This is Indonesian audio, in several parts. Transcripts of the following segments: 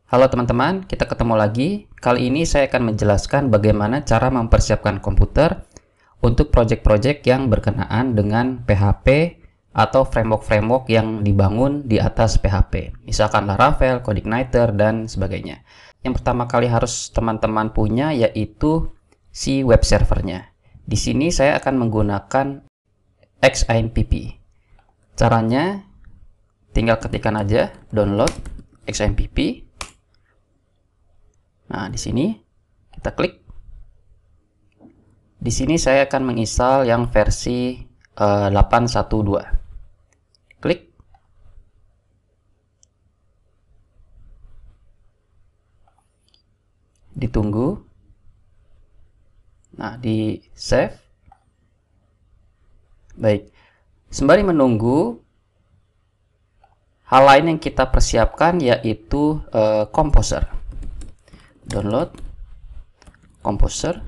Halo teman-teman, kita ketemu lagi. Kali ini saya akan menjelaskan bagaimana cara mempersiapkan komputer untuk proyek-proyek yang berkenaan dengan PHP atau framework-framework yang dibangun di atas PHP. Misalkan Laravel, CodeIgniter, dan sebagainya. Yang pertama kali harus teman-teman punya yaitu si web servernya. Di sini saya akan menggunakan XAMPP. Caranya tinggal ketikkan aja download XAMPP. Nah, di sini kita klik. Di sini saya akan menginstal yang versi 8.1.2. Klik. Ditunggu. Nah, di save. Baik. Sembari menunggu, hal lain yang kita persiapkan yaitu Composer. Download Composer.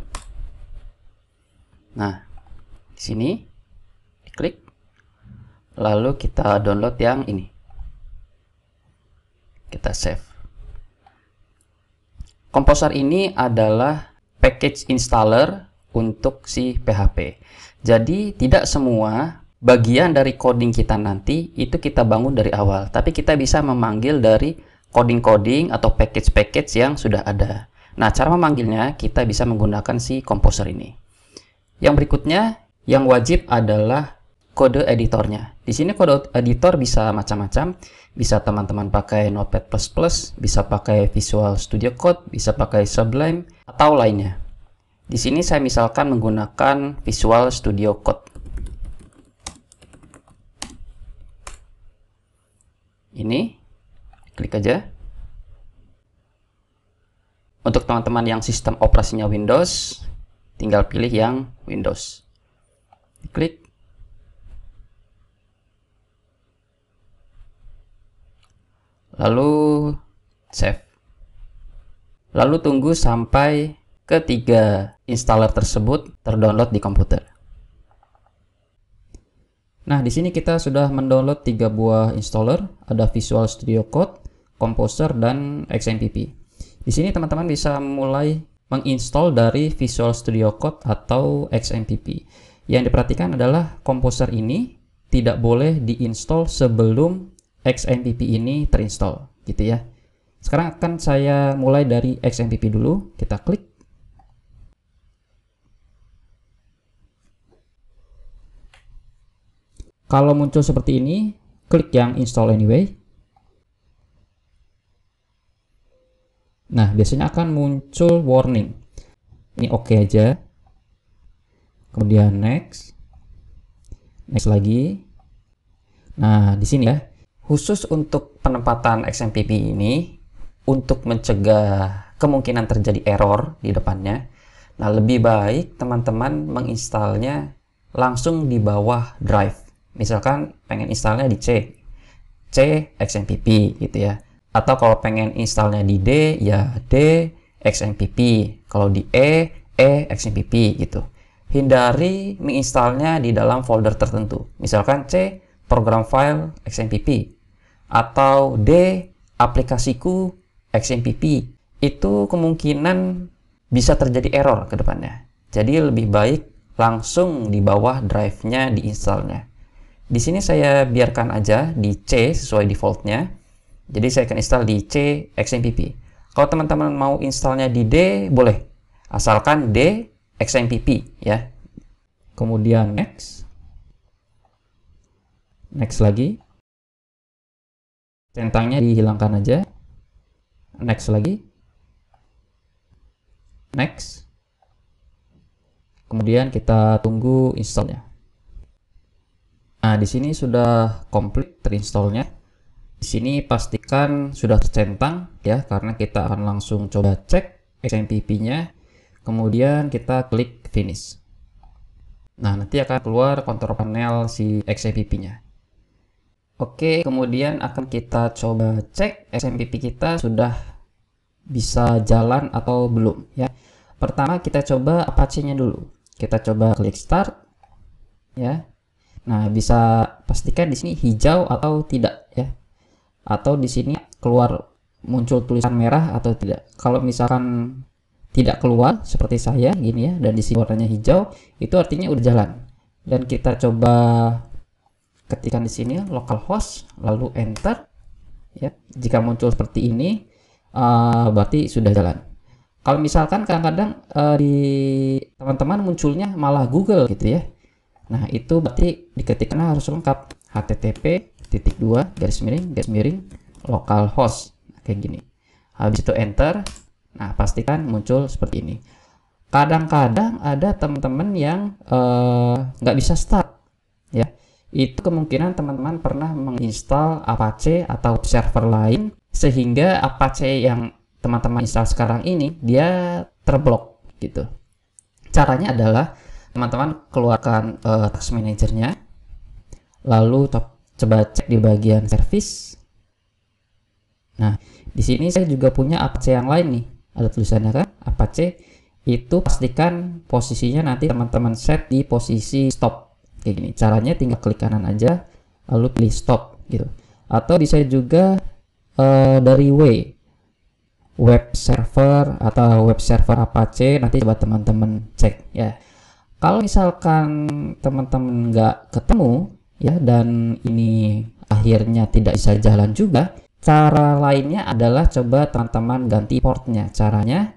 Nah, di sini diklik, lalu kita download yang ini, kita save. Composer ini adalah package installer untuk si PHP. Jadi tidak semua bagian dari coding kita nanti itu kita bangun dari awal, tapi kita bisa memanggil dari coding-coding atau package-package yang sudah ada. Nah, cara memanggilnya kita bisa menggunakan si Composer ini. Yang berikutnya, yang wajib adalah kode editornya. Di sini kode editor bisa macam-macam. Bisa teman-teman pakai Notepad++, bisa pakai Visual Studio Code, bisa pakai Sublime, atau lainnya. Di sini saya misalkan menggunakan Visual Studio Code. Ini klik aja. Untuk teman-teman yang sistem operasinya Windows, tinggal pilih yang Windows. Klik. Lalu save. Lalu tunggu sampai ketiga installer tersebut terdownload di komputer. Nah, di sini kita sudah mendownload 3 buah installer, ada Visual Studio Code, Composer, dan XAMPP. Di sini teman-teman bisa mulai menginstall dari Visual Studio Code atau XAMPP. Yang diperhatikan adalah Composer ini tidak boleh diinstal sebelum XAMPP ini terinstall, gitu ya. Sekarang akan saya mulai dari XAMPP dulu. Kita klik. Kalau muncul seperti ini, klik yang install anyway. Nah, biasanya akan muncul warning. Ini oke aja. Kemudian next. Next lagi. Nah, di sini ya. Khusus untuk penempatan XAMPP ini, untuk mencegah kemungkinan terjadi error di depannya, nah lebih baik teman-teman menginstalnya langsung di bawah drive. Misalkan pengen installnya di C XAMPP gitu ya. Atau kalau pengen installnya di D, ya D XAMPP. Kalau di E XAMPP gitu. Hindari menginstalnya di dalam folder tertentu. Misalkan C, program file XAMPP. Atau D, aplikasiku XAMPP. Itu kemungkinan bisa terjadi error ke depannya. Jadi lebih baik langsung di bawah drive-nya diinstalnya. Di sini saya biarkan aja di C sesuai defaultnya. Jadi saya akan install di C XAMPP. Kalau teman-teman mau installnya di D, boleh. Asalkan D XAMPP ya. Kemudian next. Next lagi. Centangnya dihilangkan aja. Next lagi. Next. Kemudian kita tunggu installnya. Nah, di sini sudah komplit terinstallnya. Di sini pastikan sudah tercentang ya, karena kita akan langsung coba cek XAMPP-nya. Kemudian kita klik finish. Nah, nanti akan keluar kontrol panel si XAMPP-nya. Oke, kemudian akan kita coba cek XAMPP kita sudah bisa jalan atau belum ya. Pertama kita coba Apache-nya dulu. Kita coba klik start ya. Nah, bisa pastikan di sini hijau atau tidak ya. Atau di sini keluar muncul tulisan merah atau tidak. Kalau misalkan tidak keluar seperti saya gini ya, dan di sini warnanya hijau, itu artinya udah jalan. Dan kita coba ketikkan di sini localhost lalu enter ya. Jika muncul seperti ini berarti sudah jalan. Kalau misalkan kadang-kadang di teman-teman munculnya malah Google gitu ya, nah itu berarti diketikkan harus lengkap http://localhost kayak gini. Habis itu enter. Nah, pastikan muncul seperti ini. Kadang-kadang ada teman-teman yang nggak bisa start, ya. Itu kemungkinan teman-teman pernah menginstal Apache atau server lain, sehingga Apache yang teman-teman install sekarang ini dia terblok gitu. Caranya adalah teman-teman keluarkan task manajernya, lalu coba cek di bagian service. Nah, di sini saya juga punya Apache yang lain nih. Ada tulisannya kan Apache, itu pastikan posisinya nanti teman-teman set di posisi stop kayak gini. Caranya tinggal klik kanan aja lalu pilih stop gitu, atau bisa juga dari web server atau web server Apache, nanti coba teman-teman cek ya. Kalau misalkan teman-teman nggak ketemu ya, dan ini akhirnya tidak bisa jalan juga, cara lainnya adalah coba teman-teman ganti portnya. Caranya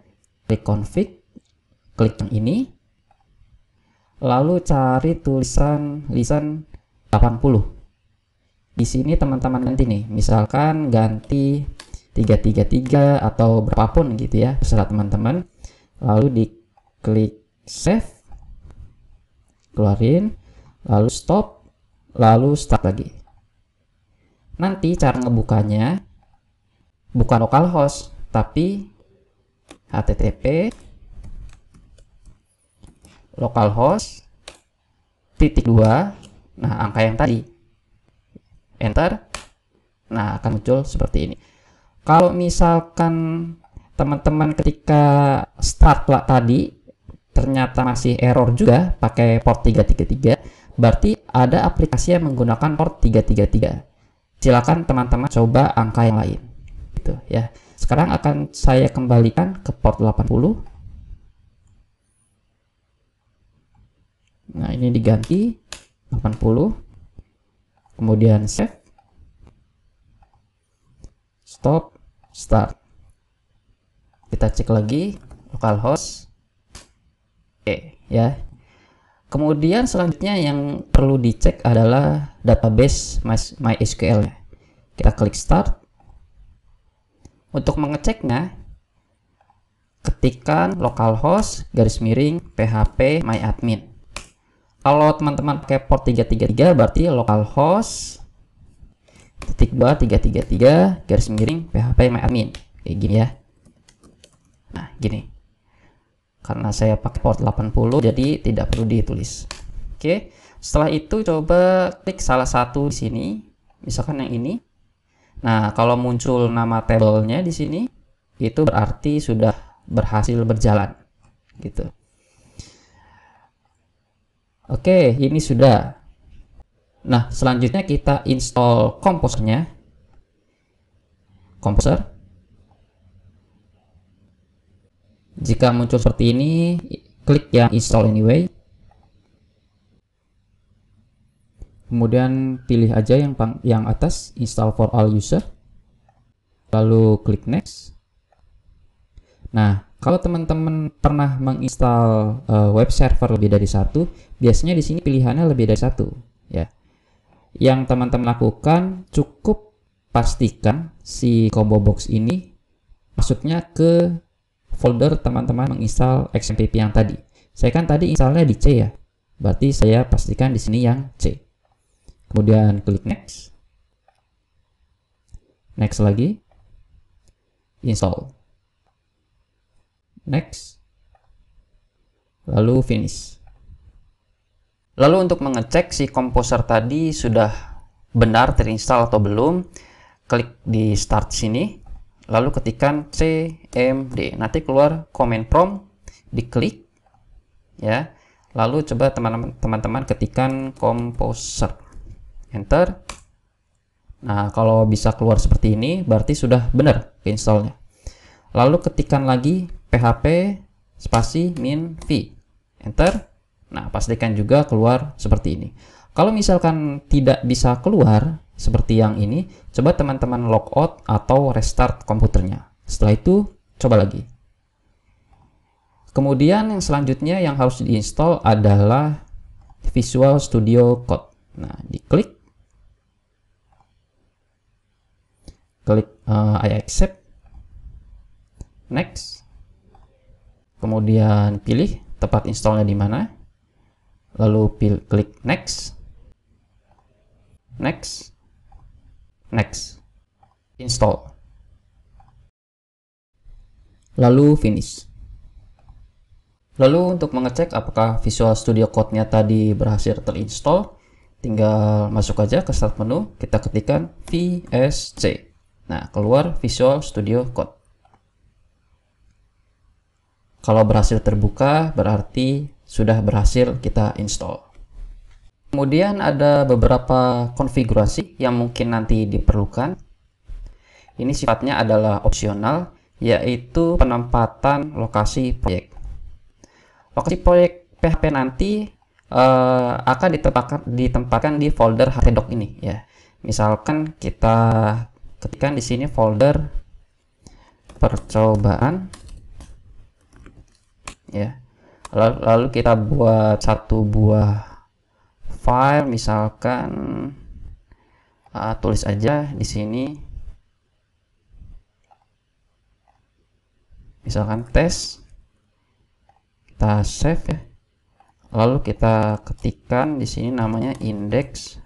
klik config, klik yang ini, lalu cari tulisan listen 80. Di sini teman-teman ganti nih, misalkan ganti 333 atau berapapun gitu ya, terserah teman-teman. Lalu diklik save, keluarin, lalu stop, lalu start lagi. Nanti cara ngebukanya bukan localhost, tapi http localhost /2, nah angka yang tadi, enter. Nah, akan muncul seperti ini. Kalau misalkan teman-teman ketika start lah tadi ternyata masih error juga pakai port 333, berarti ada aplikasi yang menggunakan port 333. Silakan teman-teman coba angka yang lain gitu ya. Sekarang akan saya kembalikan ke port 80. Nah, ini diganti 80, kemudian save, stop, start. Kita cek lagi localhost. Oke ya. Kemudian selanjutnya yang perlu dicek adalah database MySQL. Kita klik start. Untuk mengeceknya, ketikkan localhost /php myadmin. Kalau teman-teman pakai port 333 berarti localhost /333 /php myadmin kayak gini ya. Nah, gini. Karena saya pakai port 80 jadi tidak perlu ditulis. Oke, setelah itu coba klik salah satu di sini, misalkan yang ini. Nah, kalau muncul nama tabelnya di sini, itu berarti sudah berhasil berjalan gitu. Oke, ini sudah. Nah, selanjutnya kita install komposernya. Komposer. Jika muncul seperti ini, klik yang install anyway. Kemudian pilih aja yang atas, install for all user. Lalu klik next. Nah, kalau teman-teman pernah menginstal web server lebih dari satu, biasanya di sini pilihannya lebih dari satu ya. Yang teman-teman lakukan cukup pastikan si combo box ini masuknya ke folder teman-teman menginstal XMPP yang tadi. Saya kan tadi installnya di C ya, berarti saya pastikan di sini yang C. Kemudian klik next, next lagi, install, next, lalu finish. Lalu untuk mengecek si komposer tadi sudah benar terinstall atau belum, klik di start sini. Lalu ketikkan cmd, nanti keluar command prompt, diklik ya. Lalu coba teman-teman ketikkan composer, enter. Nah, kalau bisa keluar seperti ini, berarti sudah benar installnya. Lalu ketikkan lagi php spasi min v, enter. Nah, pastikan juga keluar seperti ini. Kalau misalkan tidak bisa keluar seperti yang ini, coba teman-teman logout atau restart komputernya. Setelah itu, coba lagi. Kemudian yang selanjutnya yang harus diinstal adalah Visual Studio Code. Nah, diklik. Klik I accept. Next. Kemudian pilih tempat installnya di mana. Lalu klik next. Next. Next. Install. Lalu finish. Lalu untuk mengecek apakah Visual Studio Code-nya tadi berhasil terinstall, tinggal masuk aja ke start menu, kita ketikkan VSC. Nah, keluar Visual Studio Code. Kalau berhasil terbuka, berarti sudah berhasil kita install. Kemudian ada beberapa konfigurasi yang mungkin nanti diperlukan. Ini sifatnya adalah opsional, yaitu penempatan lokasi proyek. Lokasi proyek PHP nanti akan ditempatkan di folder htdoc ini ya. Misalkan kita ketikkan di sini folder percobaan ya. Lalu kita buat satu buah file, misalkan tulis aja di sini misalkan tes, kita save ya. Lalu kita ketikkan di sini namanya index.html.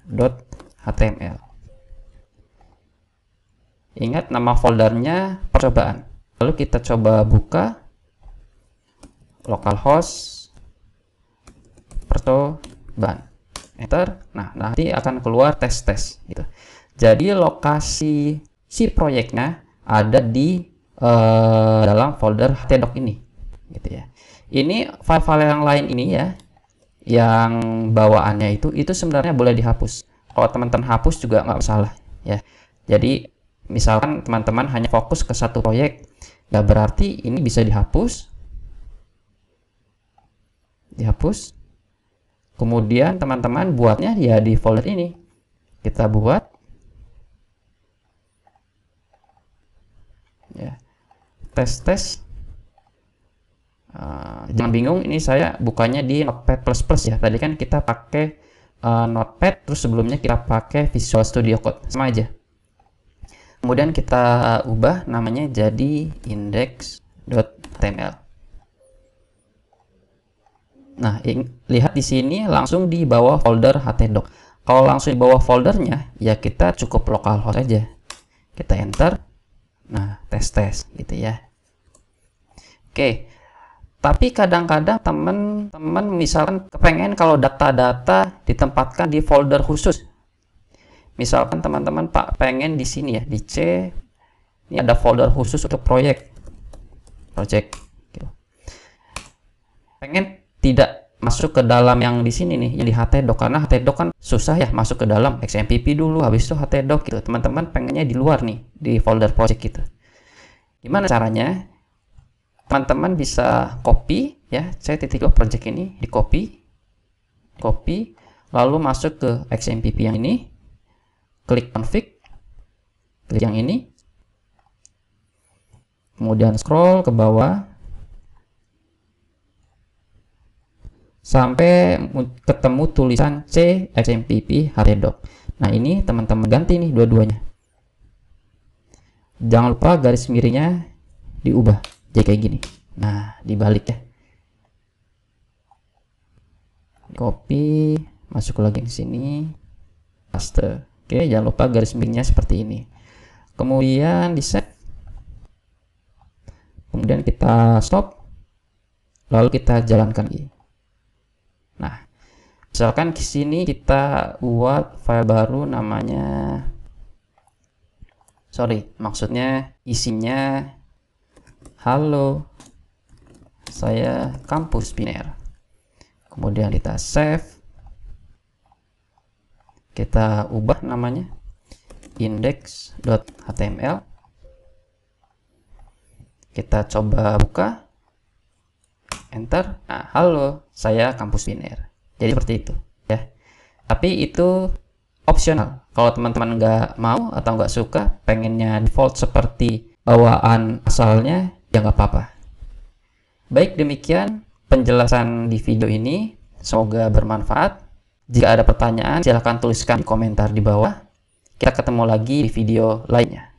Ingat nama foldernya percobaan. Lalu kita coba buka localhost percobaan. Enter. Nah, nanti akan keluar tes gitu. Jadi lokasi si proyeknya ada di dalam folder htdoc ini gitu ya. Ini file-file yang lain ini ya, yang bawaannya itu sebenarnya boleh dihapus. Kalau teman-teman hapus juga nggak masalah ya. Jadi misalkan teman-teman hanya fokus ke satu proyek, ya berarti ini bisa dihapus. Kemudian teman-teman buatnya ya di folder ini. Kita buat ya, tes. Jangan bingung, ini saya bukanya di Notepad++ ya. Tadi kan kita pakai Notepad, terus sebelumnya kita pakai Visual Studio Code, sama aja. Kemudian kita ubah namanya jadi index.html. Nah, lihat di sini langsung di bawah folder htdoc. Kalau langsung di bawah foldernya, ya kita cukup localhost aja. Kita enter. Nah, tes gitu ya. Oke. Tapi kadang-kadang teman-teman misalkan kepengen kalau data-data ditempatkan di folder khusus. Misalkan teman-teman pengen di sini ya, di C, ini ada folder khusus untuk project. Gitu. Pengen tidak masuk ke dalam yang di sini nih, yang di htdoc, karena htdoc kan susah ya masuk ke dalam, XMPP dulu, habis itu htdoc gitu. Teman-teman pengennya di luar nih, di folder project gitu. Gimana caranya? Teman-teman bisa copy ya, C.2 project ini di copy, lalu masuk ke XMPP yang ini, klik config, klik yang ini, kemudian scroll ke bawah sampai ketemu tulisan C XMPP htdoc. Nah, ini teman-teman ganti nih dua-duanya. Jangan lupa garis miringnya diubah jadi kayak gini. Nah, dibalik ya. Copy, masuk lagi ke sini, paste. Oke, jangan lupa garis miringnya seperti ini. Kemudian di save. Kemudian kita stop. Lalu kita jalankan lagi. Nah, misalkan di sini kita buat file baru namanya, maksudnya isinya halo, saya kampus biner. Kemudian kita save, kita ubah namanya index.html. Kita coba buka, enter. Nah, halo, saya Kampus Biner. Jadi seperti itu ya. Tapi itu opsional. Kalau teman-teman nggak mau atau nggak suka, pengennya default seperti bawaan asalnya, ya nggak apa-apa. Baik, demikian penjelasan di video ini. Semoga bermanfaat. Jika ada pertanyaan, silahkan tuliskan di komentar di bawah. Kita ketemu lagi di video lainnya.